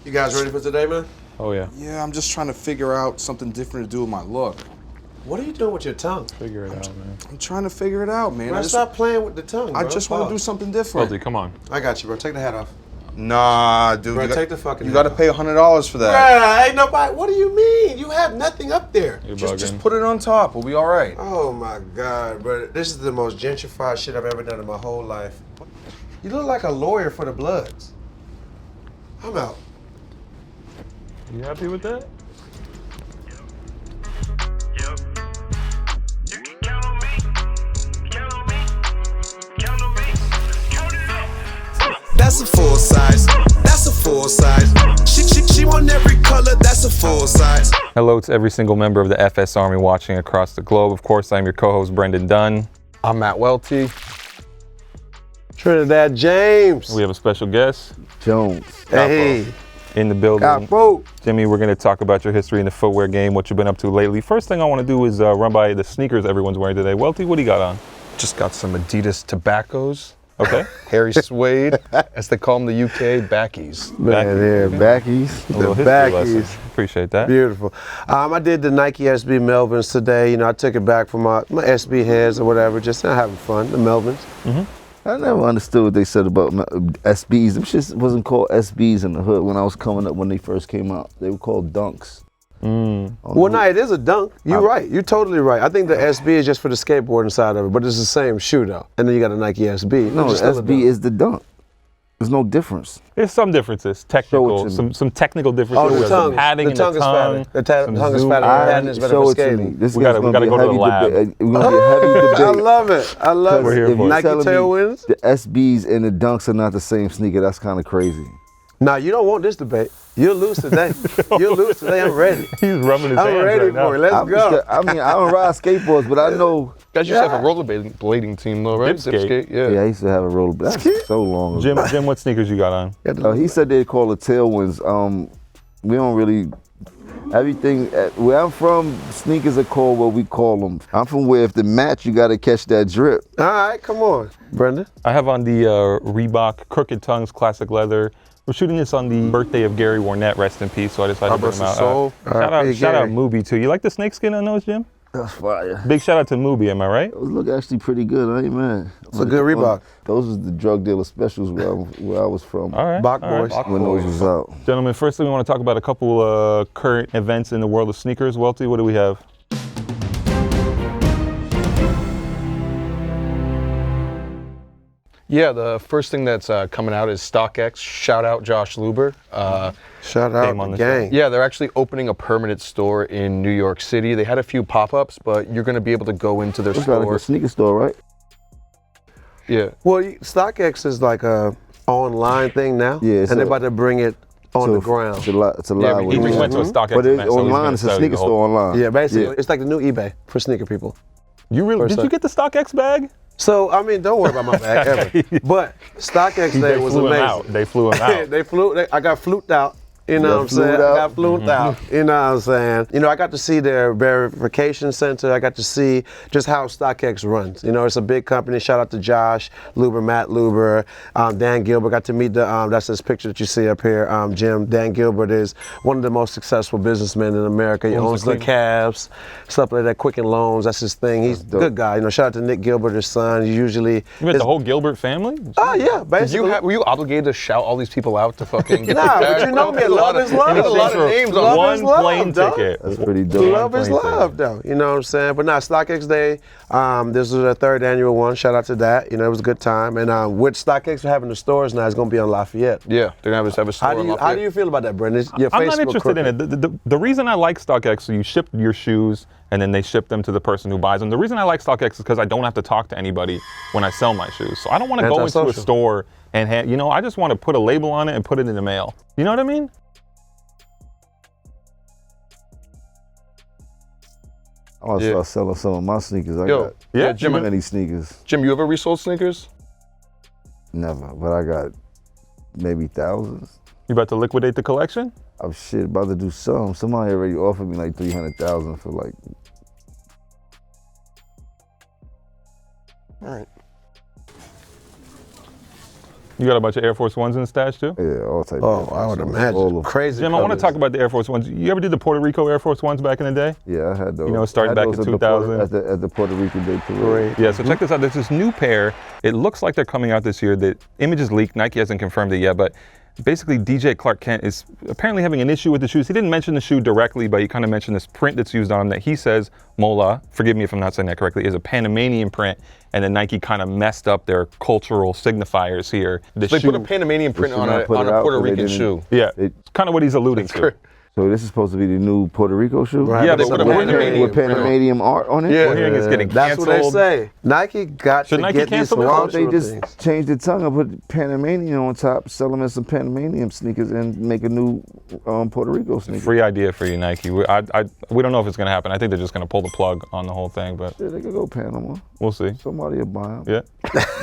You guys ready for today, man? Oh, yeah. Yeah, I'm just trying to figure out something different to do with my look. What are you doing with your tongue? Figure it out, man. I'm trying to figure it out, man. Bro, stop playing with the tongue, bro. I just want to do something different. Welty, come on. I got you, bro. Take the hat off. Nah, dude. Bro, take the fucking You hat got to off. pay $100 for that. Bruh, ain't nobody. What do you mean? You have nothing up there. You're Just bugging. put it on top. We'll be all right. Oh my God, bro. This is the most gentrified shit I've ever done in my whole life. You look like a lawyer for the Bloods. I'm out. You happy with that? Yep. You can count on me. Count on me. Count on me. Count it up. That's a full size. That's a full size. She want every color. That's a full size. Hello to every single member of the FS Army watching across the globe. Of course, I'm your co-host, Brendan Dunne. I'm Matt Welty. Trinidad James. We have a special guest Jones. Hey. in the building. Capo. Jimmy, we're going to talk about your history in the footwear game, what you've been up to lately. First thing I want to do is run by the sneakers everyone's wearing today. Welty, what do you got on? Just got some Adidas tobaccos. Okay. Harry Suede, as they call them the UK, backies. Man, yeah, backies. A little The history lesson. backies. Appreciate that. Beautiful. I did the Nike SB Melvins today. You know, I took it back from my SB heads or whatever, just having fun, the Melvins. I never understood what they said about SBs. Them shit wasn't called SBs in the hood when I was coming up when they first came out. They were called Dunks. Well, no, it is a dunk. You're right. You're totally right. I think the SB is just for the skateboarding side of it, but it's the same shoe though. And then you got a Nike SB. No, It's the still a SB dunk. is the Dunk. There's no difference. There's some differences, Show technical, it to me. some technical Oh, differences. the Some tongue. padding The in tongue the is tongue. fatter. The tongue is zoom fatter. in. The pattern is better Show for it to me. skating. This We is gotta gonna be go a to the heavy lab. debate. We're gonna be a heavy I debate. love it. I love We're it. here If for you it. Nike telling me tailwinds. the SBs and the Dunks are not the same sneaker, that's kind of crazy. Nah, you don't want this debate. You'll lose today. You'll lose today. I'm ready. He's rubbing his I'm hands ready right now. for it. Let's I mean, I don't ride skateboards, but I know. Guys used to have a rollerblading team, though, right? Dipskate. Yeah. Yeah, I used to have a roller. That's so long ago. Jim, what sneakers you got on? He said they call it tailwinds. We don't really. Everything where I'm from, sneakers are called what we call them. I'm from where if the match, you got to catch that drip. All right, come on, Brendan. I have on the Reebok Crooked Tongues Classic Leather. We're shooting this on the birthday of Gary Warnett, rest in peace, so I decided to bring him out. Shout out Mubi too. You like the snakeskin on those, Jim? That's fire. Big shout out to Mubi, am I right? Those look actually pretty good. I ain't mad. It's a good Reebok. Those was the drug dealer specials where I was from. All right. Bach all right. boys. When those was out. Gentlemen, firstly, we want to talk about a couple current events in the world of sneakers. Welty, what do we have? Yeah, the first thing that's coming out is StockX. Shout out Josh Luber. Shout out Game on the the show. gang. Yeah, they're actually opening a permanent store in New York City. They had a few pop-ups, but you're going to be able to go into their It's like store. a sneaker store, right? Yeah. Well, StockX is like a online thing now. Yeah, it's and they're a- about to bring it on the ground. It's a lot. It's a Yeah, lot. he with He it. went to a StockX But event, so he's online, gonna it's a sell you sneaker the whole- store online. Yeah, basically, it's like the new eBay for sneaker people. You really? Did you get the StockX bag? So, I mean, don't worry about my bag ever. But StockX Day was flew him amazing. out. They flew him out. I got fluked out. You know what I'm saying? I got fluked out. You know what I'm saying? You know, I got to see their verification center. I got to see just how StockX runs. You know, it's a big company. Shout out to Josh Luber, Matt Luber, Dan Gilbert. Got to meet that's this picture that you see up here, Jim. Dan Gilbert is one of the most successful businessmen in America. He owns the Cavs, stuff like that, Quicken Loans. That's his thing. He's a good guy. You know, shout out to Nick Gilbert, his son. He usually. You met the whole Gilbert family? Oh, yeah, basically. Were you obligated to shout all these people out to fucking get Nah, the but bag? you know me, There's a love lot is of- love. there's a lot of names on Love One is love, plane dog. ticket. That's pretty dope. Love is love, though. You know what I'm saying? But now, StockX Day, this was their third annual one. Shout out to that. You know, it was a good time. And with StockX having the stores now, it's going to be on Lafayette. Yeah, they're going to have a store How do in you Lafayette. feel about that, Brendan? Your I'm not Facebook interested in crooked. it. The reason I like StockX, so you ship your shoes and then they ship them to the person who buys them. The reason I like StockX is because I don't have to talk to anybody when I sell my shoes. So I don't want to go into a Antisocial. store and I just want to put a label on it and put it in the mail. You know what I mean? I want to start selling some of my sneakers. I Yo, got yeah, Jim, too many sneakers. Jim, you ever resold sneakers? Never, but I got maybe thousands. You about to liquidate the collection? I'm shit about to do some. Somebody already offered me like 300,000 for like. All right. You got a bunch of Air Force Ones in the stash too? Yeah, all types. Oh, I would imagine. Crazy. Jim, I want to talk about the Air Force Ones. You ever did the Puerto Rico Air Force Ones back in the day? Yeah, I had those. You know, starting back in 2000. At the Puerto Rican Day Parade. Yeah, so check this out. There's this new pair. It looks like they're coming out this year. The images leaked. Nike hasn't confirmed it yet, but basically DJ Clark Kent is apparently having an issue with the shoes. He didn't mention the shoe directly, but he kind of mentioned this print that's used on them that he says, Mola, forgive me if I'm not saying that correctly, is a Panamanian print, and then Nike kind of messed up their cultural signifiers here. They put a Panamanian print on a Puerto Rican shoe. Yeah, it's kind of what he's alluding to. So this is supposed to be the new Puerto Rico shoe? Right. Yeah, they put a with Panamanian art on it? Yeah, we're hearing it's getting canceled. That's what they say. Nike got Should to Nike get cancel these it? cultural They just things. changed the tongue and put Panamanian on top, sell them as some Panamanian sneakers and make a new Puerto Rico sneaker. Free idea for you, Nike. We don't know if it's going to happen. I think they're just going to pull the plug on the whole thing, but Yeah, they could go Panama. we'll see. Somebody will buy them. Yeah.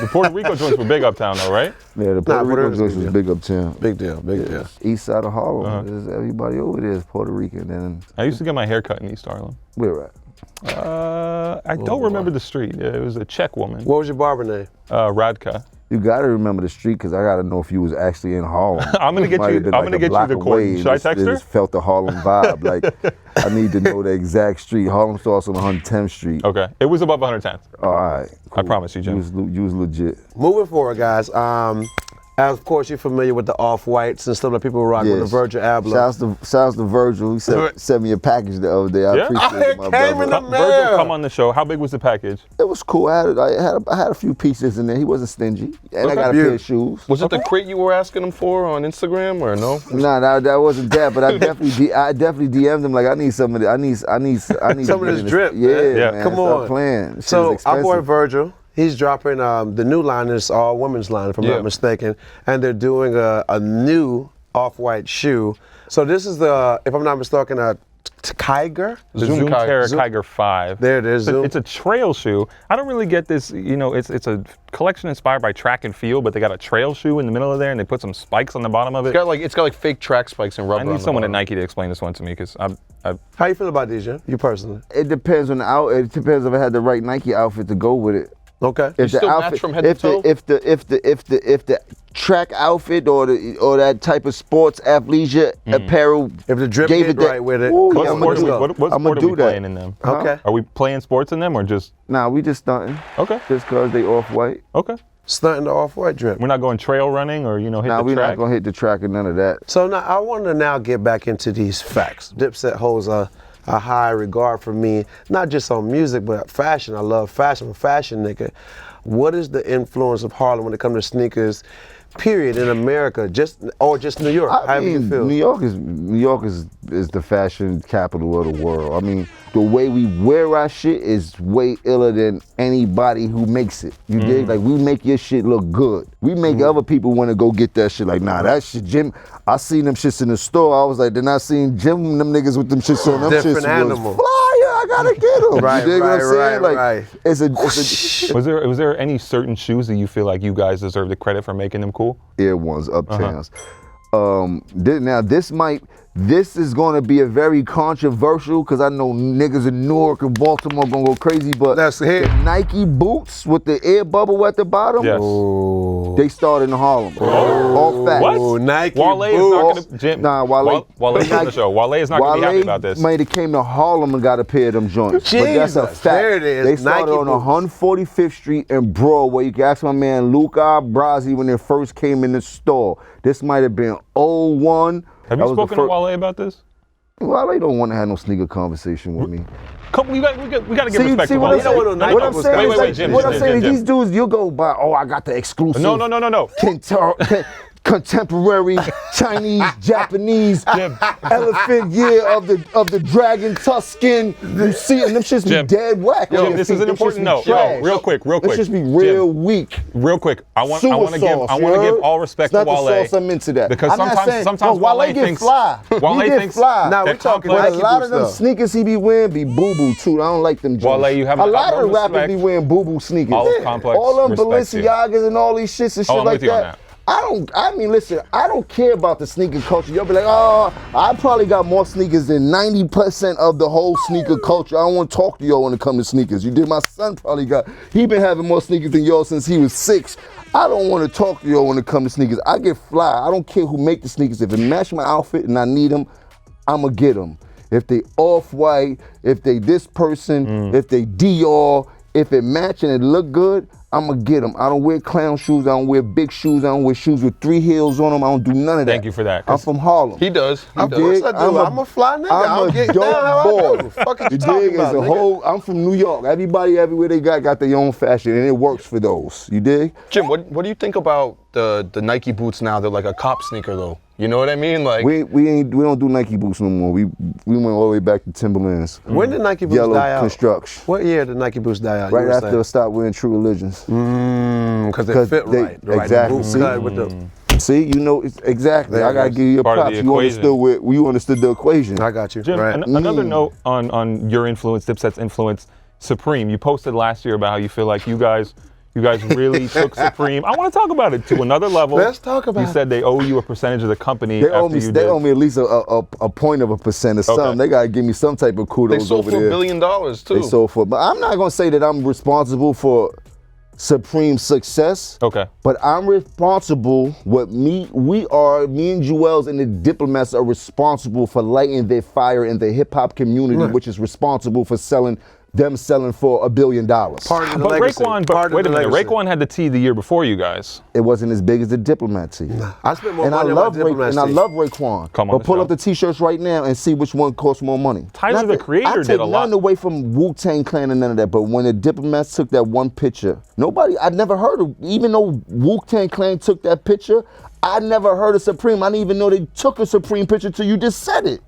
The Puerto Rico joints were big uptown though, right? Yeah, the Puerto Puerto Rico Rico's joints big was deal. big uptown. Big deal, big deal. East side of Harlem. Everybody over there is Puerto Rican. And I used to get my hair cut in East Harlem. we're at. I don't remember the street. Yeah, it was a Czech woman. What was your barber name? Radka. You gotta remember the street because I gotta know if you was actually in Harlem. I'm gonna get Might you. have been I'm like gonna a get you block the away coordinates. and Should I just- text they her? just felt the Harlem vibe. Like I need to know the exact street. Harlem starts on 110th Street. Okay. It was above 110th. All right. I promise you, You Jim. was legit. Moving forward, guys. Of course, you're familiar with the off-whites and stuff that people rock with the Virgil Abloh. Shouts to Virgil. He sent me a package the other day. I Yeah? appreciate it, my came brother. in the Virgil, come on the show. How big was the package? It was cool. I had a few pieces in there. He wasn't stingy. And I got a pair Beautiful. of shoes. Was it the crate you were asking him for on Instagram or no? Nah, that wasn't that. But I definitely DM'd him like I need some of it. I need Some of this drip, Yeah, man. Yeah. man. Come Stop on. playing. Shit's So our expensive. boy Virgil, he's dropping the new line. Is all women's line, if I'm not mistaken, and they're doing a new off-white shoe. So this is if I'm not mistaken, a Kiger. The Zoom Terra Zoom- Kiger 5. There it is. Zoom. It's a trail shoe. I don't really get this. You know, it's a collection inspired by track and field, but they got a trail shoe in the middle of there, and they put some spikes on the bottom of it. It's got like fake track spikes and rubber. I on need the someone at bottom. Nike to explain this one to me because How you feel about these, Jim? You personally? It depends on the It depends if I had the right Nike outfit to go with it. Okay. If still match from head to toe? If the track outfit or that type of sports athleisure apparel, If the drip gave get it that- right with it, Ooh, come yeah, on, I'ma let's do go. that. what I'ma sport are do we that. playing in them? Okay. Are we playing sports in them or just Nah, we just stunting. okay? Just cause they off white. Okay. Stunting the off-white drip. We're not going trail running or hit Nah, the we're track. not gonna hit the track and none of that. So now I want to now get back into these facts. Dipset holds a high regard for me, not just on music, but fashion. I love fashion. I'm a fashion nigga. What is the influence of Harlem when it comes to sneakers, period, in America, just New York? I However mean, you feel. New York is the fashion capital of the world. I mean, the way we wear our shit is way iller than anybody who makes it. You dig? Like we make your shit look good. We make other people want to go get that shit. Like, nah, that shit, Jim. I seen them shits in the store. I was like, then I seen Jim, them niggas with them shits on. Them Different shits animal. was fire. I gotta get them. Right, you dig what I'm saying? right, Like, right. it's a Was there any certain shoes that you feel like you guys deserve the credit for making them cool? Air Ones, Uptowns. This is going to be a very controversial because I know niggas in Newark and Baltimore gonna go crazy, but Let's hear it. the Nike boots with the air bubble at the bottom, Yes. they started in Harlem. All facts. What? Oh, Nike Wale is boots. not going to. Jim. Nah, Wale. Wale's on the show. Wale is not going to be happy about this. Might have came to Harlem and got a pair of them joints. But that's a Jesus, fact. there it is, They started Nike on boots. 145th Street and Broadway. You can ask my man Luca Brasi when they first came in the store. This might have been 01. Have That you was the spoken to fir- Wale about this? Wale don't want to have no sneaker conversation with me. Come, we got to give respect to what Wale. I'm saying? know what What I'm saying Wait, is, wait, like, Jim, what Jim, I'm saying is Jim. these dudes, you'll go by, oh, I got the exclusive. No. Contemporary Chinese, Japanese, Jim. elephant year of the dragon Tuscan. You see it, and them shits Jim. be dead whack. Yo, on your this feet. is an Them important shits be note. Yo, trash. real quick. Them shits be real weak. Real quick, I want to Sewer give sauce, I you want to give heard? all respect It's to not the Wale sauce I'm into that. because I'm not saying- sometimes no, Wale get thinks fly. Wale He get thinks fly. Now that we're talking complex- But a Nike lot boots, of them though. sneakers he be wearing be boo-boo too. I don't like them joints. Wale, you have a a lot lot of of rappers respect. be wearing boo-boo sneakers. All of Complex All them respects you. Balenciagas and all these shits and shit Oh, I'm like with you on that. that. I mean, listen, I don't care about the sneaker culture. You'll be like, oh, I probably got more sneakers than 90% of the whole sneaker culture. I don't want to talk to y'all when it comes to sneakers. You did. My son probably he been having more sneakers than y'all since he was 6. I don't want to talk to y'all when it comes to sneakers. I get fly. I don't care who make the sneakers. If it match my outfit and I need them, I'ma get them. If they off-white, if they this person, if they Dior, if it match and it look good, I'ma get them. I don't wear clown shoes. I don't wear big shoes. I don't wear shoes with 3 heels on them. I don't do none of that. Thank you for that. I'm from Harlem. He does. Of course I do. I'm a fly nigga. I'll get down how I do. Fuck is you talking about, nigga? I'm from New York. Everybody everywhere they got their own fashion, and it works for those. You dig? Jim, what do you think about the Nike boots now? They're like a cop sneaker though. You know what I mean? Like we don't do Nike boots no more. We went all the way back to Timberlands. When did Nike boots Yellow die out? construction. What year did Nike boots die out? Right after I stopped wearing True Religions. Because they fit right. Exactly. The boot cut with the, See, you know, exactly. There I gotta it is. give you a Part of props. the You equation. understood the equation. I got you. Jim, Right. another note on your influence, Dipset's influence, Supreme. You posted last year about how you feel like you guys really took Supreme. I want to talk about it to another level. Let's talk about it. You said they owe you a percentage of the company They after owe me. you They did. owe me at least a point of a percent or something. They gotta give me some type of they kudos sold over for there. $1 billion too. They sold for, but I'm not gonna say that I'm responsible for Supreme success. Okay. But I'm responsible. Me and Juelz and the Diplomats are responsible for lighting their fire in the hip hop community, which is responsible for selling for $1 billion. Part of the But legacy. Raekwon, wait a minute. Raekwon had the T the year before you guys. It wasn't as big as the Diplomat tee. I spent more And I money love on my I love Raekwon. Come on But the pull show. up the t-shirts right now and see which one costs more money. Tyler, the Creator, I did take a lot. nothing away from Wu-Tang Clan and none of that. But when the Diplomats took that one picture, I'd never heard of, even though Wu-Tang Clan took that picture, I never heard of Supreme. I didn't even know they took a Supreme picture till you just said it.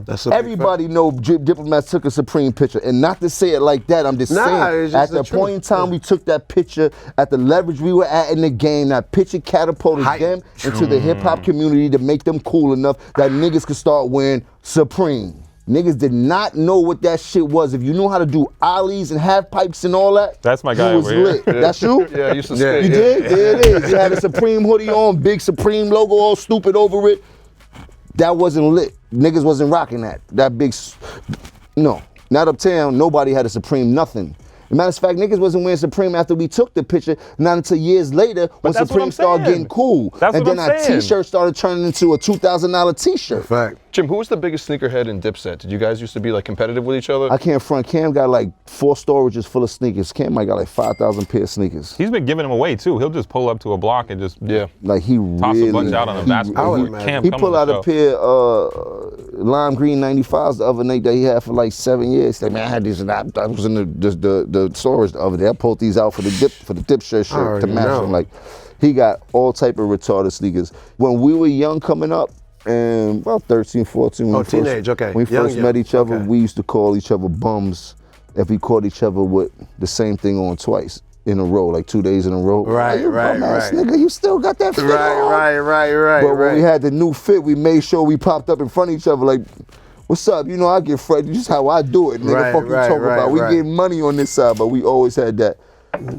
That's a big Everybody know Diplomats took a Supreme picture, and not to say it like that, I'm just Nah, saying, it's just at the the truth. point in time we took that picture, at the leverage we were at in the game, that picture catapulted Hype. them into the hip-hop community to make them cool enough that niggas could start wearing Supreme. Niggas did not know what that shit was. If you knew how to do ollies and half pipes and all that, That's my guy you was over here. lit. That's you? Yeah, I used to Yeah. skate. You did? There it is. You had a Supreme hoodie on, big Supreme logo all stupid over it. That wasn't lit. Niggas wasn't rocking that. That big, no. Not uptown, nobody had a Supreme nothing. As a matter of fact, niggas wasn't wearing Supreme after we took the picture, not until years later when that's what Supreme I'm started saying. getting cool. That's and what then I'm our saying. t-shirt started turning into a $2,000 t-shirt. Fact. Jim, who was the biggest sneakerhead in Dipset? Did you guys used to be like competitive with each other? I can't front. Cam got like 4 storages full of sneakers. Cam might got like 5,000 pair of sneakers. He's been giving them away too. He'll just pull up to a block and just Like he toss really. a bunch out on a I basketball would court. imagine. Cam, He come pulled on out the a show. pair lime green 95s the other night that he had for like 7 years. He's like, man, I had these and I was in the storage the other day. I pulled these out for the Dipset shirt to already match know. them. Like, he got all type of retarded sneakers. When we were young coming up, and about 13, 14. When Oh, we first- teenage, okay. When we Young, first young. met each other, Okay. we used to call each other bums if we caught each other with the same thing on twice in a row, like 2 days in a row. Right, "Oh, you right, bum-ass right. nigga, you still got that fit on?" Right. But when we had the new fit, we made sure we popped up in front of each other like, what's up? You know, I get friendly. This is how I do it, nigga. Right, Fuck you right, talking right, about. We right. get money on this side, but we always had that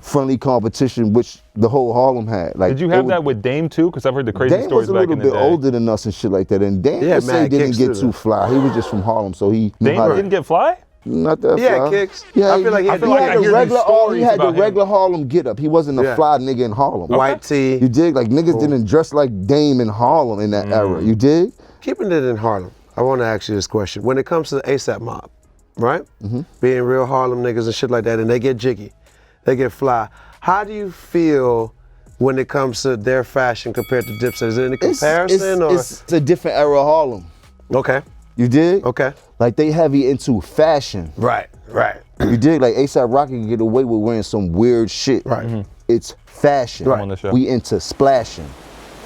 friendly competition, which the whole Harlem had. Like, Did you it have was- that with Dame too? Because I've heard the crazy Dame stories was a back little in the bit day. older than us and shit like that, and Dame Yeah, would say mad didn't kicks get too, too though. fly. He was just from Harlem, so he knew Dame how to- didn't get fly? not that Yeah, fly. kicks. Yeah, I feel like he had I feel like I the hear these regular. He stories had the about him. regular Harlem get up. He wasn't a Yeah. fly nigga in Harlem. White tee. You dig? Like niggas didn't dress like Dame in Harlem in that era. You dig? Keeping it in Harlem, I want to ask you this question. When it comes to the ASAP mob, right? Mm-hmm. Being real Harlem niggas and shit like that, and they get jiggy, they get fly. How do you feel when it comes to their fashion compared to Dipset? Is there any comparison? It's a different era of Harlem. Okay, You dig? okay. Like they heavy into fashion. Right. You dig? Like ASAP Rocky can get away with wearing some weird shit. Right. Mhm. It's fashion. Right. On the show. We into splashing.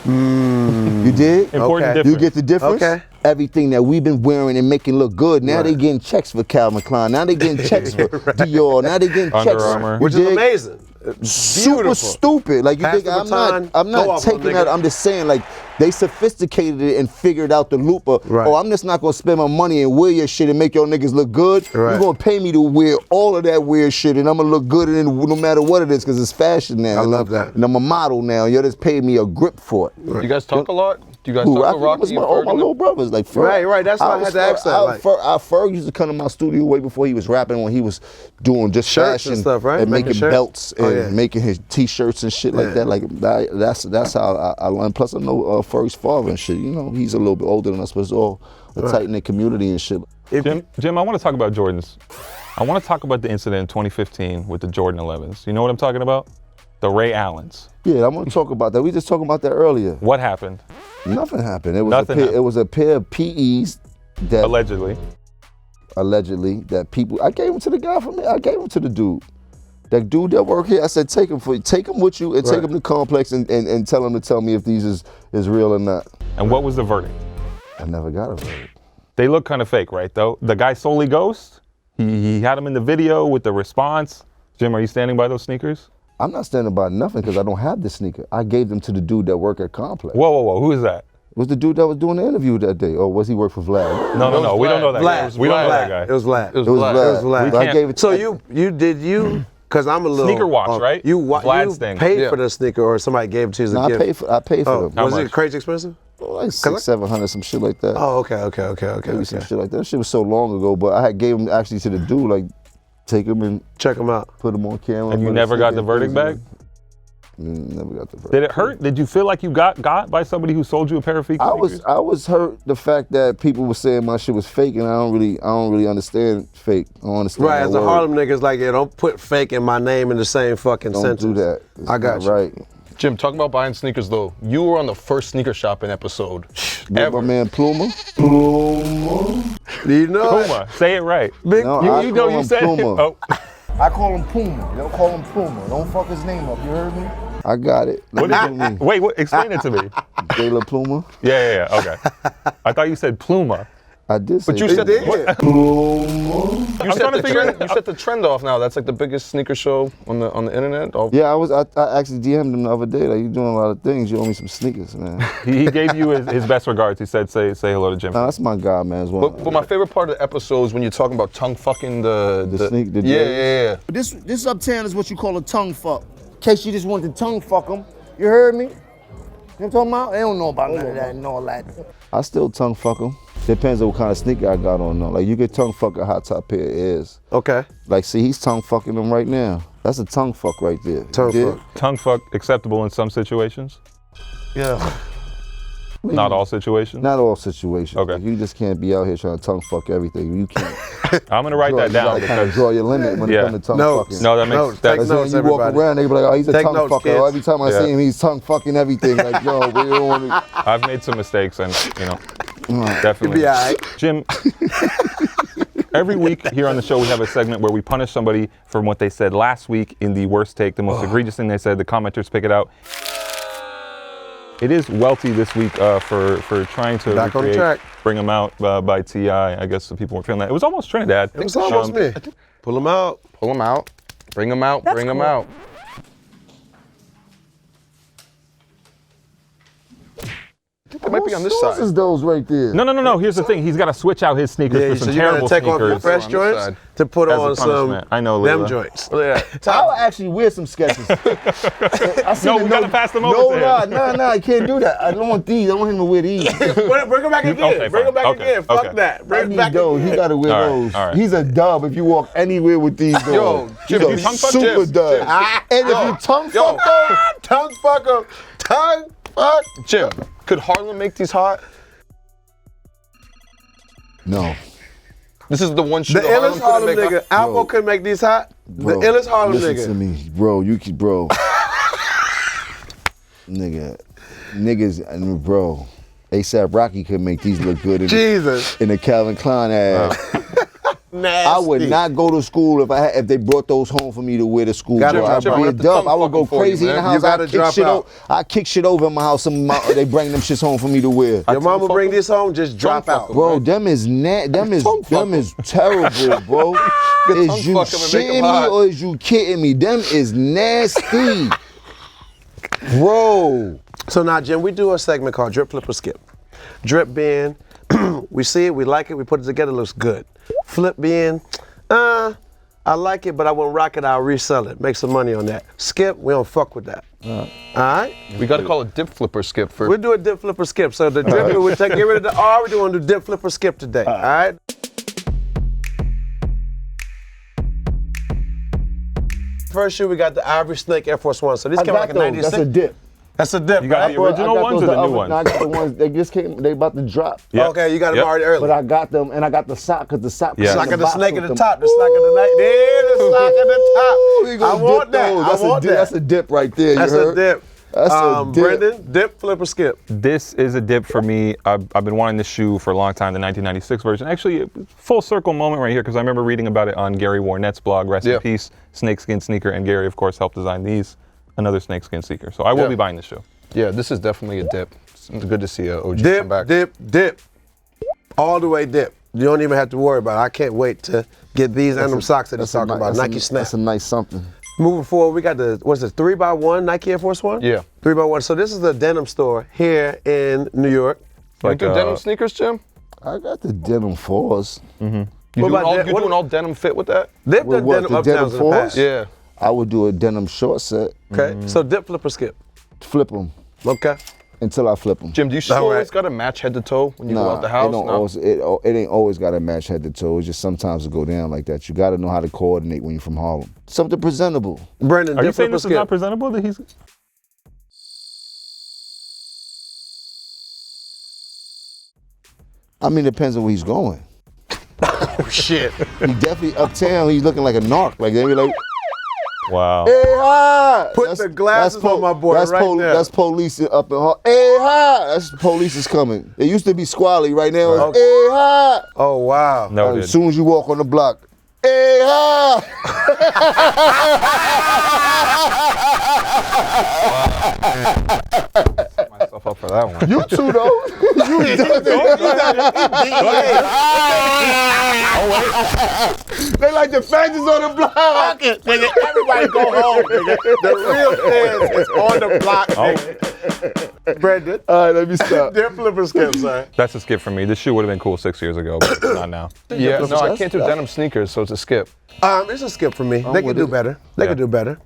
You dig? Important Okay. difference. You get the difference? Okay. Everything that we've been wearing and making look good. Now they getting checks for Calvin Klein. Now they getting checks for Dior. Now they getting Under checks. Armour. You Which is dig? amazing. super stupid. Like you Pass think the I'm baton, not go off, taking my that. nigga. I'm just saying like they sophisticated it and figured out the loop of, Right. oh, I'm just not gonna spend my money and wear your shit and make your niggas look good. Right. You're gonna pay me to wear all of that weird shit and I'm gonna look good in it no matter what it is because it's fashion now. I love that. And I'm a model now. You just paid me a grip for it. You guys talk a lot? Do you guys Who, talk Rocky? to Rocky and All my Ferg? little brothers, like Ferg. Right, that's why I had to ask that, like- Ferg used to come to my studio way before he was rapping, when he was doing just Shirts fashion and stuff, right? and Making making shirts? belts and Oh, yeah. making his T-shirts and shit like that. Like that's how I learned. Plus, I know Ferg's father and shit. You know, he's a little bit older than us, but it's all a tight-knit community and shit. Jim, I want to talk about Jordans. I want to talk about the incident in 2015 with the Jordan 11s. You know what I'm talking about? The Ray Allens. Yeah, I'm gonna talk about that. We just talking about that earlier. What happened? Nothing happened. It was Nothing it was a pair of PEs that Allegedly. that people. I gave them to the guy from me. I gave them to the dude. That dude that work here. I said take him with you and take him to Complex and tell him to tell me if these is real or not. And what was the verdict? I never got a verdict. They look kind of fake, right, though? The guy solely Ghost, he had him in the video with the response. Jim, are you standing by those sneakers? I'm not standing by nothing because I don't have the sneaker. I gave them to the dude that worked at Complex. Whoa, who is that? Was the dude that was doing the interview that day, or was he work for Vlad? No, we don't know that guy. Vlad. We don't know that guy. It was Vlad. It was Vlad. It was Vlad. We I can't- gave it. So you because I'm a little Sneaker watch, right? You Vlad's thing. paid Yeah. for the sneaker, or somebody gave it to you as a No, gift. I paid for Oh, them. How was much? it crazy expensive? Like 600-700, some shit like that. Oh, okay. Maybe some shit like that. That shit was so long ago, but I had gave him actually to the dude, like take him and Check them out. put him on camera. And you put never his got sticker the in verdict prison. back? Never got the verdict. Did it hurt? Did you feel like you got by somebody who sold you a pair of fake sneakers? I was hurt the fact that people were saying my shit was fake, and I don't really understand fake. I don't understand. Right, that as a word. Harlem niggas, like, yeah, don't put fake in my name in the same fucking Don't sentence. do that. It's I got not you. right. Jim, talk about buying sneakers though. You were on the first sneaker shopping episode With ever. my man Pluma. Do you know it? Puma, say it right. Big, No, You I know call you him said Pluma. Oh, I call him Puma. Don't call him Pluma. Don't fuck his name up. You heard me? I got it. what Listen is to it? Wait, explain it to me. De La Pluma. Yeah, okay. I thought you said Pluma. I did say But you Pluma. said did. You trying to set, figure you set the trend off now. That's like the biggest sneaker show on the internet. Oh, Yeah, I actually DM'd him the other day. Like, you doing a lot of things. You owe me some sneakers, man. He gave you his best regards. He said, say hello to Jim. Nah, that's my guy, man. It's one- But my favorite part of the episode is when you're talking about tongue fucking the the yeah, J's. yeah. This uptown is what you call a tongue fuck. In case you just want to tongue fuck them. You heard me? You know what I'm talking about? They don't know about none of that and all that. I still tongue fuck him. Depends on what kind of sneaker I got on though. Like you could tongue fuck a hot top pair of ears. Okay. Like see, he's tongue fucking them right now. That's a tongue fuck right there. Tongue You dig? fuck. Tongue fuck acceptable in some situations? Yeah. Not all situations? Not all situations. Okay. Like, you just can't be out here trying to tongue fuck everything. You can't. I'm going to write that You down gotta kind of because draw your limit when Yeah. it comes to tongue Notes. fucking. no, that makes Notes. that, Take Like, notes, you walk everybody. around, they be like, oh, he's a Take tongue notes, fucker. kids. Oh, every time I Yeah. see him, he's tongue fucking everything. Like, yo, we don't want to. I've made some mistakes and, definitely. Be all right. Jim, every week here on the show we have a segment where we punish somebody from what they said last week in the worst take, the most egregious thing they said. The commenters pick it out. It is Welty this week for trying to Back on the recreate track. Bring 'Em Out by T.I. I guess the people were feeling that. It was almost Trinidad. It was almost me. Pull them out. Pull them out. Bring them out. Bring them out. I think they might be on this Whose side. is those right there? No. Here's the thing. He's got to switch out his sneakers Yeah, for so some you gotta terrible take off your sneakers. fresh On this joints side. to put As a on some punishment. I know, them Leela. joints. Look at that. I would actually wear some sketches. No, we gotta pass them over No, to him. no, I can't do that. I don't want these. I want him to wear these. Bring them back again. Okay, Bring them back fine. Okay, again. Fuck okay. that. I Bring them need back those. He again. gotta wear All right, those. all right. He's a dub if you walk anywhere with these. Yo, He's Jim, a you tongue fuck super Jim. dub. Jim. And if you tongue Yo. fuck them, Tongue fuck 'em. Tongue fuck. Jim, could Harlem make these hot? no. This is the one shoe The illest couldn't Harlem make nigga. hot. Alpo could make these hot. Bro, The illest Harlem listen nigga. to me, bro. Niggas, and bro. ASAP Rocky could make these look good in Jesus. the Calvin Klein ad. nasty. I would not go to school if they brought those home for me to wear to school. Gotta Bro. drop I'd be out. a dub. I would go For you, crazy in the man. house. You gotta drop out. I kick shit over in my house. They bring them shits home for me to wear. Your mama bring this home, just drop out. Bro, them is terrible, bro. Is you fuck 'em and make 'em shitting me hot. or is you kidding me? Them is nasty. Bro. So now, Jim, we do a segment called Drip, Flip, or Skip. Drip being, we see it, we like it, we put it together, it looks good. Flip being, I like it, but I won't rock it, I'll resell it, make some money on that. Skip, we don't fuck with that. All right? We got to call it dip flipper skip for. We'll do a dip, flip, or skip. So the drip, we get rid of the R, we're doing the dip, flip, or skip today. All right? First shoe, we got the Ivory Snake Air Force One. So these came out like in 96. That's a dip. That's a dip, You got right? the original ones or the new ones? No, I got the ones, they just came, they about to drop. Yep. Okay, you got them Yep. already early. But I got them, and I got the sock, because the sock Yeah. was in Sock of the box snake with at the them. top, the sock of the night. There, the sock at the top. We I gonna want dip that. those. I That's want a dip. that. That's a dip right there. That's you a heard? dip. That's a dip. Brendan, dip, flip, or skip? This is a dip for me. I've been wanting this shoe for a long time, the 1996 version. Actually, a full circle moment right here, because I remember reading about it on Gary Warnett's blog, rest in peace, Snakeskin Sneaker, and Gary, of course, helped design these, another snakeskin sneaker. So I will be buying this shoe. Yeah, this is definitely a dip. It's good to see OG Dip, come back. dip. All the way dip. You don't even have to worry about it. I can't wait to get these and them socks that he's talking about, Nike Snap. That's a nice something. Moving forward, we got the, what's it, 3x1 Nike Air Force One? Yeah. 3x1. So this is the denim store here in New York. You do denim sneakers, Jim? I got the denim 4s. You What about doing what- all denim fit with that? They've With done what, denim the denim uptowns in the fours? past. Yeah. I would do a denim short set, Okay, so dip, flip, or skip? flip them Okay. until I flip them. Jim, do you still All right. always got to match head to toe when you go out the house? It, don't No? always, it ain't always got to match head to toe. It's just sometimes it go down like that. You got to know how to coordinate when you're from Harlem. Something presentable. Brendan, Are you dip, saying flip, or this is not skip? presentable? That he's I mean, it depends on where he's going. Oh, shit. He definitely uptown. He's looking like a narc. Like they be like, wow. hey, hi. Put the glasses on my boy that's right there. That's police up in Harlem. Hey, hi. That's police is coming. It used to be squally. Right now, it's, Right. hey, hi. Oh, wow. No, As soon as you walk on the block, hey, hi. Myself up for that one. You too, though. You done They like the fans on the block. Fuck it, nigga. Everybody go home, nigga. The real fans is on the block, nigga. Brendan, All right, let me stop. dip, flip, or skip, sir. That's a skip for me. This shoe would have been cool 6 years ago, but not now. Yeah, no, I can't do denim sneakers, so it's a skip. It's a skip for me. They can with do it. better. They Yeah. can do better.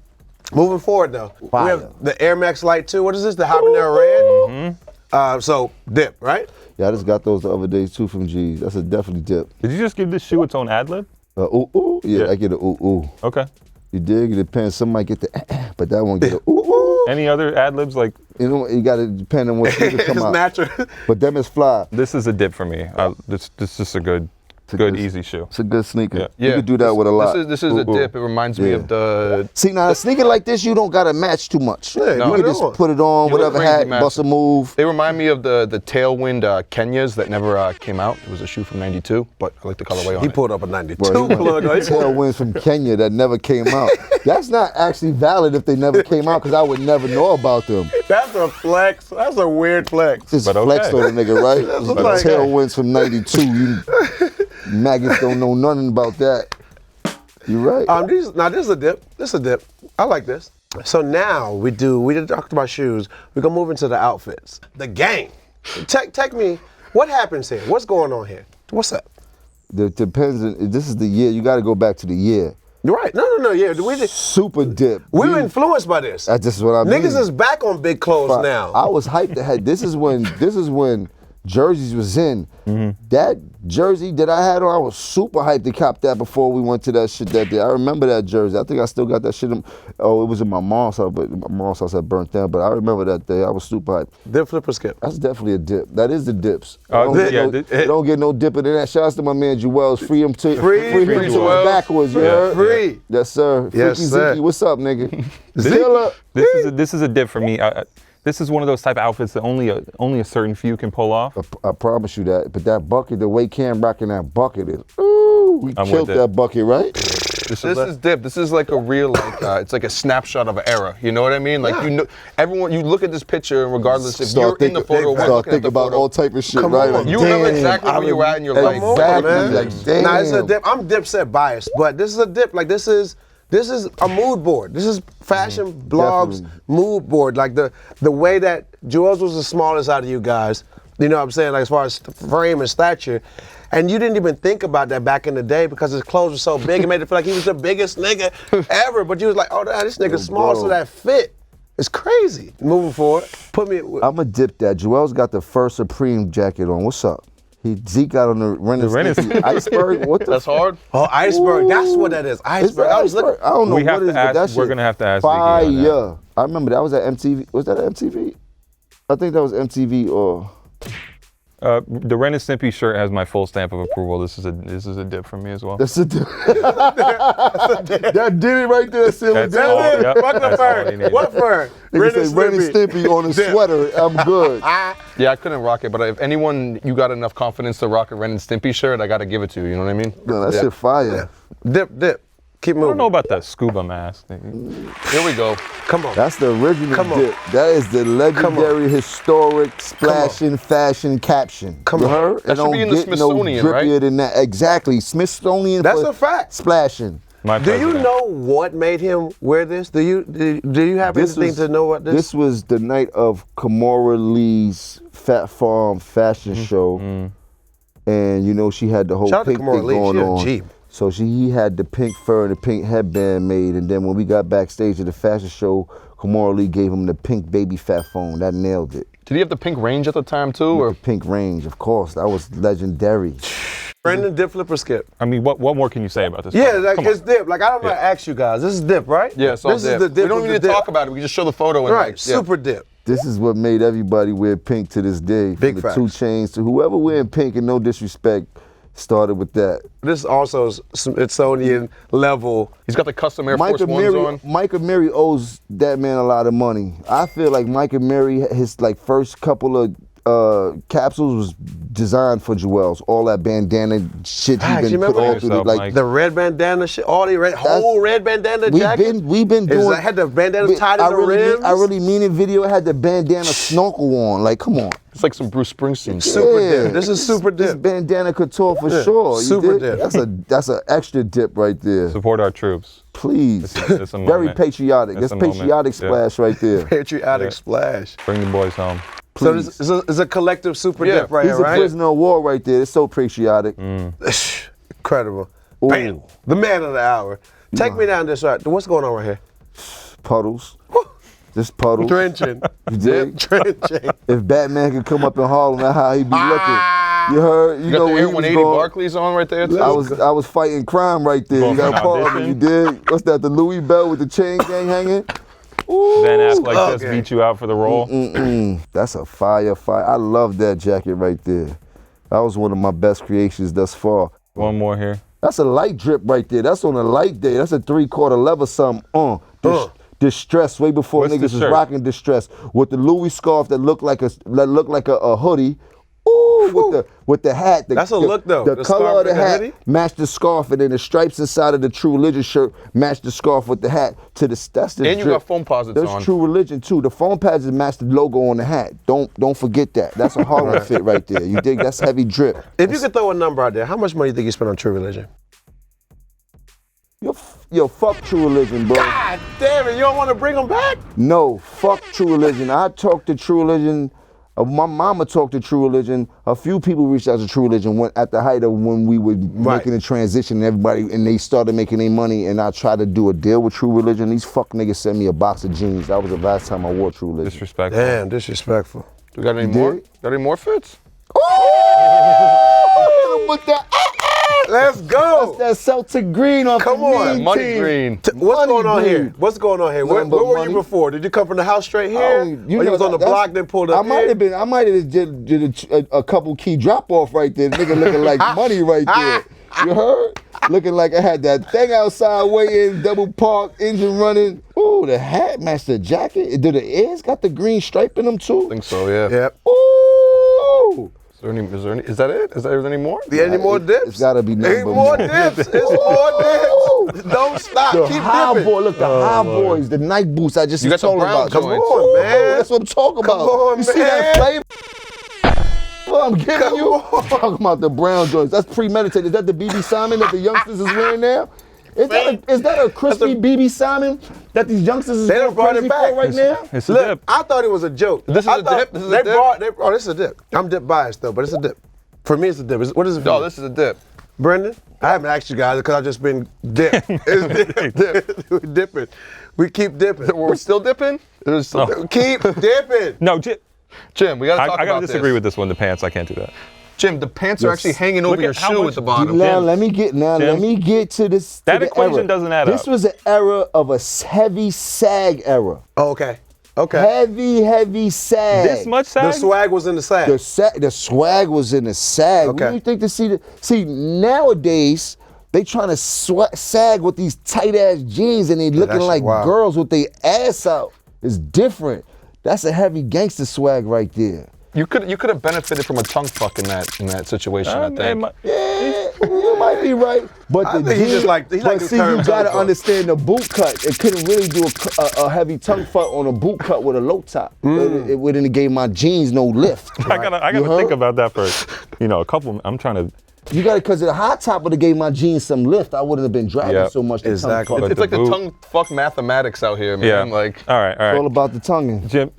Moving forward, though, we Fire. have the Air Max Light 2. What is this? The Habanero Red? So, dip, right? Yeah, I just got those the other day too from G's. That's a definitely dip. Did you just give this shoe its own ad lib? Ooh, ooh. Yeah, Yeah. I get a ooh, ooh. Okay. You dig? It depends. Some might get the, but that one get a ooh, ooh. Any other ad libs? Like, You know, you got to depend on what sneaker It's come out. natural. But them is fly. this is a dip for me. This is just a good, easy shoe. It's a good sneaker. Yeah. You could do that with a lot. This is a Ooh, ooh. dip. It reminds me Yeah. of the. See, now a sneaker like this, you don't gotta match too much. Yeah, No. You put can it just on. put it on, You look whatever crazy hat, match. bust a move. They remind me of the Tailwind Kenyas that never came out. It was a shoe from '92, but I like the colorway on He it. pulled up a 92 Bro, he plug. went tailwinds from Kenya that never came out. That's not actually valid if they never came out, because I would never know about them. That's a flex. That's a weird flex. Just But okay. flexed on a nigga, right? But okay. Tailwinds from '92. You maggots don't know nothing about that. You right? This is a dip. This is a dip. I like this. So now we did talked about shoes. We're gonna move into the outfits. The game. Take me. What happens here? What's going on here? What's up? It depends. This is the year. You got to go back to the year. You're right. No. Yeah, Super dip. we were influenced by this. That's just what I mean. Niggas is back on big clothes now. I was hyped ahead. This is when jerseys was in. That jersey that I had on, I was super hyped to cop that before we went to that shit that day. I remember that jersey. I think I still got that shit. It was in my mom's house, but my mom's house had burnt down. But I remember that day. I was super hyped. Dip, flip, or skip. That's definitely a dip. That is the dips. Oh, yeah, You don't get no dipper than that. Shout out to my man Juelz. Free him to Free him to his Juelz. backwards. You Yeah. heard? Free. Yes, sir. Yes, Freaky sir. Zeke, what's up, nigga? Zilla. This is a dip for me. This is one of those type of outfits that only a certain few can pull off. I promise you that. But that bucket, the way Cam rocking that bucket is, ooh. We I'm killed with it. that bucket, right? This is Dip. This is like a real, like, it's like a snapshot of an era. You know what I mean? Like, you know, everyone, you look at this picture, and regardless if you're in the photo or start looking at thinking the about photo, all type of shit, Come right? on. Like, you remember damn, exactly where you were at in your life. Exactly. man. Like, damn. Nah, it's a dip. I'm Dipset biased, but this is a dip. Like this is a mood board. This is fashion blogs Definitely. mood board. Like the way that Juelz was the smallest out of you guys. You know what I'm saying? Like as far as frame and stature. And you didn't even think about that back in the day because his clothes were so big. It made it feel like he was the biggest nigga ever. But you was like, oh, this nigga's small, bro. so that fit. It's crazy. Moving forward, put me. I'm a dip that. Joel's got the first Supreme jacket on. What's up? Zeke got on the Renaissance iceberg. What the? That's hard. Oh, iceberg. That's what that is. Is Iceberg. that I was looking. I don't know We have what to is, but that ask- we're shit gonna have to ask Zeke on that. fire. I remember that was at MTV. Was that at MTV? I think that was MTV or. The Ren and Stimpy shirt has my full stamp of approval. This is a dip for me as well. That's a dip. That did it right there, silly. That's all. That's it. Yep, Fuck the that's all fur. he needed. What fur? Nigga say Ren and Stimpy on a sweater. I'm good. Yeah, I couldn't rock it, but if anyone, you got enough confidence to rock a Ren and Stimpy shirt, I got to give it to you. You know what I mean? No, that shit fire. Dip. Keep I moving. don't know about the scuba mask. Here we go. Come on. That's the original Come on. dip. That is the legendary, historic, splashing, fashion caption. Come you on. heard? That It should don't be in the get Smithsonian, no right? drippier than that. Exactly. Smithsonian. That's for a fact. Splashing. My Do you president. know what made him wear this? Do you have anything to know what this? This was the night of Kimora Lee's Fat Farm fashion show, and you know she had the whole Shout out to pink Kimora thing Lee. going She a on. G. So he had the pink fur and the pink headband made, and then when we got backstage at the fashion show, Kimora Lee gave him the pink baby fat phone. That nailed it. Did he have the pink range at the time too, The or? pink range, of course. That was legendary. Brendan dip flipper skip. I mean, what more can you say about this? Yeah, product? like Come on. it's dip. Like I don't know how to ask you guys. This is dip, right? Yeah, it's all this dip. is the dip. We don't of need the to talk dip. about it. We can just show the photo. And Right, like, yeah. super dip. This is what made everybody wear pink to this day. Big From the facts. 2 Chainz to whoever wearing pink, and no disrespect, started with that. This also is Smithsonian level. He's got the custom Air Force Micah Ones on. Mary owes that man a lot of money. I feel like Micah Mary, his like first couple of capsules was designed for Juelz. All that bandana shit Facts, he you been put remember all through yourself, like Mike. The red bandana shit, all the red, whole red bandana jacket. we've been Is doing. I had the bandana tied in I the really rims. Mean, I really mean it. Video had the bandana snorkel on. Like, come on. It's like some Bruce Springsteen. Super Yeah. dip. This is super This dip. bandana couture for Yeah, sure. You super dig? dip. That's an extra dip right there. Support our troops. Please. It's a Very moment. patriotic. It's That's a moment. patriotic Yeah. splash right there. Patriotic Yeah. splash. Bring the boys home. So Please. this is a collective super Yeah. dip right He's here, a right? prisoner of war right there. It's so patriotic. Incredible. Ooh. Bam. The man of the hour. Take me down this right. What's going on right here? Puddles. Just puddles. Drenching. You dig? Drenching. If Batman could come up in Harlem, that's how he be looking. You heard? You You know got the where Air he was 180 going. Barclays on right there too. I was fighting crime right there. Going You got for an part of it, you dig? What's that? The Louis Bell with the chain gang hanging? Ben Affleck just okay. beat you out for the role. That's a fire. I love that jacket right there. That was one of my best creations thus far. One more here. That's a light drip right there. That's on a light day. That's a 3/4 leather something. Distress way before What's the niggas was shirt? rocking distress with the Louis scarf that looked like a hoodie. Ooh, with the hat. That's a look, though. The The color scarf of the with the hat hoodie? matched the scarf, and then the stripes inside of the True Religion shirt matched the scarf with the hat. That's the And you drip. got foam posits That's on. True Religion too. The foam pads match the logo on the hat. Don't forget that. That's a Harlem fit right there. You dig? That's heavy drip. If you could throw a number out there, how much money do you think you spent on True Religion? Yo, fuck True Religion, bro. God damn it, you don't want to bring them back? No, fuck True Religion. I talked to True Religion. My mama talked to True Religion. A few people reached out to True Religion at the height of when we were making the transition. And they started making their money. And I tried to do a deal with True Religion. These fuck niggas sent me a box of jeans. That was the last time I wore True Religion. Disrespectful. Damn, disrespectful. We got any You more? dig? Got any more fits? Oh, hit him with that. Let's go. That Celtic green off Come the on. mean Money team. green. What's Money going on green. here? What's going on here? Where Nothing but were money. you before? Did you come from the house straight here? Oh, You was on the block, then pulled up I might here? have been. I might have did a couple key drop off right there. Nigga looking like money right there. You heard? Looking like I had that thing outside waiting, double park, engine running. Ooh, the hat matched the jacket. Do the ears got the green stripe in them too? I think so, yeah. Yep. Ooh. Is that it? Is there any more? Any more dips? It's gotta be nothing Ain't but more more. dips. It's more dips. Don't stop. The Keep high dipping. boy, look, the high boys, the Nike boots I just You got the told brown about. joints. Come on, man. That's what I'm talking Come about. on, you see that man. flavor? Well, I'm giving you. I'm talking about the brown joints. That's premeditated. Is that the BB Simon that the youngsters is wearing now? Is that a crispy BB Simon that these youngsters is They going done brought crazy it back. for right now? It's a Look, dip. I thought it was a joke. This is I a thought dip? This is a they dip? brought- oh, this is a dip. I'm dip biased though, but it's a dip. For me, it's a dip. What is it for No, you? this is a dip. Brendan? I haven't asked you guys because I've just been dipped. It's dip. We're dipping. We keep dipping. Were we still dipping? There's still No. Keep dipping. No, Jim, we gotta talk I about gotta this. disagree with this one. The pants, I can't do that. Jim, the pants are Yes. actually hanging over Look your at how shoe much- at the bottom. Now Jim. let me get to this. That to the equation era. doesn't add This up. was an era of a heavy sag era. Oh, okay. Okay. Heavy sag. This much The sag? swag was in the sack. The swag was in the sag. Okay. What do you think to see nowadays they trying to sag with these tight ass jeans and they looking shit like wild. girls with their ass out. It's different. That's a heavy gangster swag right there. You could have benefited from a tongue fuck in that situation. I think. Yeah, you might be right, but I the think he jeans, just like- he like but the see, term you gotta tongue fuck. understand the boot cut. It couldn't really do a heavy tongue fuck on a boot cut with a low top. It wouldn't have gave my jeans no lift. I gotta You think heard? about that first. A couple. I'm trying to. You got it, because the high top would have gave my jeans some lift. I wouldn't have been dragging Yep. so much. The Exactly. tongue fuck. It's like the boot. tongue fuck mathematics out here, man. Yeah. Like, All right. It's all about the tonguing. Jim.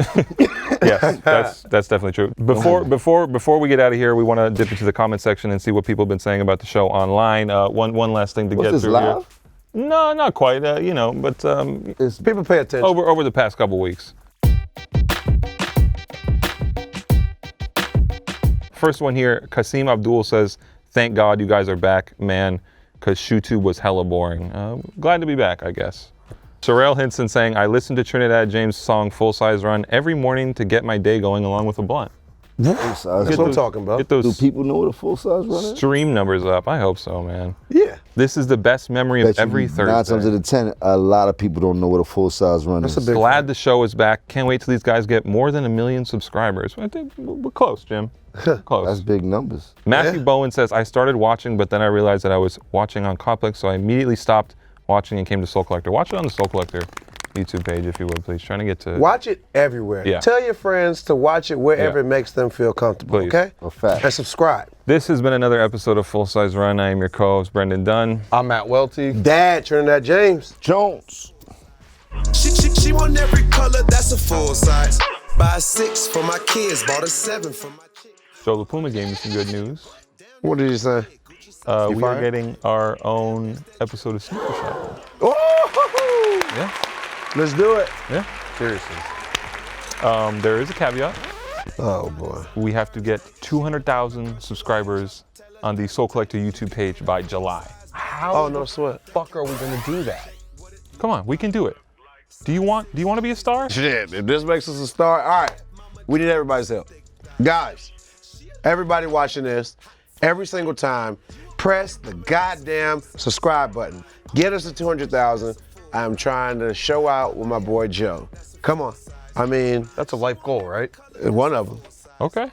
Yes, that's definitely true. Before we get out of here, we want to dip into the comment section and see what people have been saying about the show online. One last thing to What's get this, through live? here. No, not quite. But It's People pay attention. over the past couple weeks. First one here, Kasim Abdul says, "Thank God you guys are back, man, because ShoeTube was hella boring. Glad to be back, I guess." Sorrel Hinson saying, "I listen to Trinidad James' song Full Size Run every morning to get my day going along with a blunt." That's what I'm talking about. Get Do those people know what a full size run is? stream numbers up. I hope so, man. Yeah. This is the best memory of Bet you every 9 times out Thursday. of 10, a lot of people don't know what a full size run is. a big- Glad the show is back. Can't wait till these guys get more than 1 million subscribers. I think we're close, Jim. Close. That's big numbers. Matthew Yeah. Bowen says, "I started watching, but then I realized that I was watching on Complex, so I immediately stopped watching and came to Soul Collector." Watch it on the Soul Collector YouTube page, if you would, please. Trying to get to... Watch it everywhere. Yeah. Tell your friends to watch it wherever Yeah. it makes them feel comfortable, Please. okay? A fact. And subscribe. This has been another episode of Full Size Run. I am your co-host, Brendan Dunne. I'm at Welty. Dad, Trinidad James. Jones. She want every color, that's a full size. Buy a 6 for my kids, bought a 7 for my chick. Joe La Puma gave me some good news. What did you say? We are fired? getting our own episode of Sneaker Shop. Oh, Yeah, let's do it. yeah. Seriously. There is a caveat. Oh, boy. We have to get 200,000 subscribers on the Soul Collector YouTube page by July. Oh, no sweat. Fuck, are we gonna do that? Come on, we can do it. Do you want to be a star? Shit, if this makes us a star, all right. We need everybody's help. Guys, everybody watching this, every single time, press the goddamn subscribe button. Get us to 200,000. I'm trying to show out with my boy Joe. Come on. I mean, That's a life goal, right? one of them. Okay.